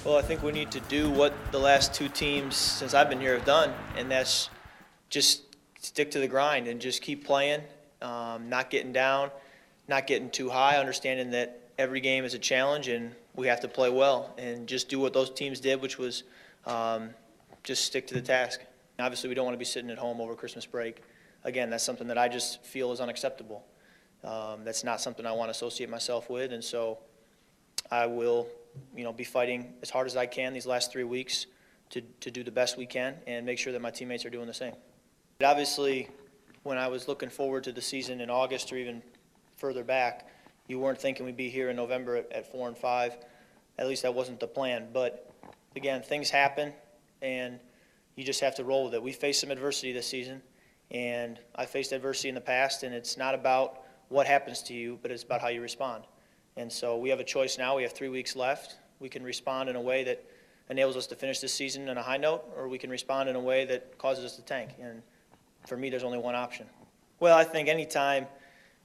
Well, I think we need to do what the last two teams since I've been here have done, and that's just stick to the grind and just keep playing, not getting down, not getting too high, understanding that every game is a challenge and we have to play well and just do what those teams did, which was just stick to the task. Obviously, we don't want to be sitting at home over Christmas break. Again, that's something that I just feel is unacceptable. That's not something I want to associate myself with, and so I will be fighting as hard as I can these last 3 weeks to do the best we can and make sure that my teammates are doing the same. But obviously, when I was looking forward to the season in August or even further back, you weren't thinking we'd be here in November at 4-5. At least that wasn't the plan. But again, things happen, and you just have to roll with it. We faced some adversity this season, and I faced adversity in the past, and it's not about what happens to you, but it's about how you respond. And so we have a choice now. We have 3 weeks left. We can respond in a way that enables us to finish this season on a high note, or we can respond in a way that causes us to tank. And for me, there's only one option. Well, I think anytime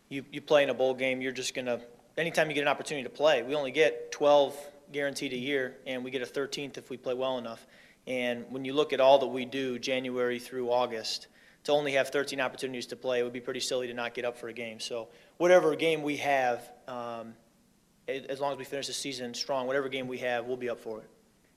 you play in a bowl game, you're just going to – anytime you get an opportunity to play, we only get 12 guaranteed a year, and we get a 13th if we play well enough. And when you look at all that we do January through August, to only have 13 opportunities to play, it would be pretty silly to not get up for a game. So whatever game we have, as long as we finish the season strong, whatever game we have, we'll be up for it.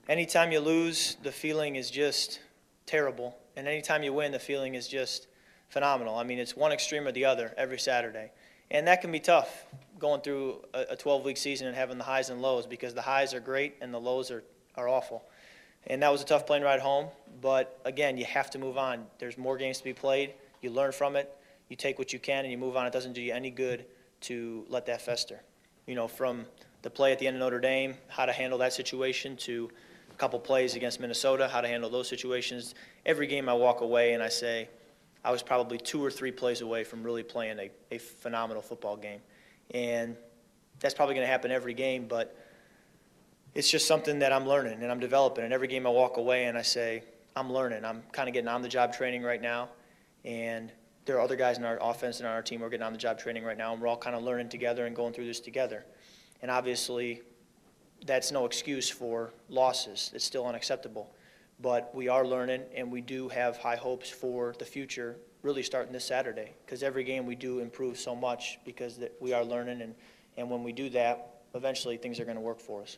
Anytime you lose, the feeling is just terrible. And anytime you win, the feeling is just phenomenal. I mean, it's one extreme or the other every Saturday. And that can be tough, going through a 12-week season and having the highs and lows, because the highs are great and the lows are awful. And that was a tough plane ride home. But, again, you have to move on. There's more games to be played. You learn from it. You take what you can and you move on. It doesn't do you any good to let that fester. From the play at the end of Notre Dame, how to handle that situation, to a couple plays against Minnesota, how to handle those situations. Every game I walk away and I say, I was probably 2 or 3 plays away from really playing a phenomenal football game. And that's probably going to happen every game, but it's just something that I'm learning and I'm developing. And every game I walk away and I say, I'm learning. I'm kind of getting on-the-job training right now. And there are other guys in our offense and on our team who are getting on-the-job training right now, and we're all kind of learning together and going through this together. And obviously, that's no excuse for losses. It's still unacceptable. But we are learning, and we do have high hopes for the future, really starting this Saturday, because every game we do improve so much because we are learning, and when we do that, eventually things are going to work for us.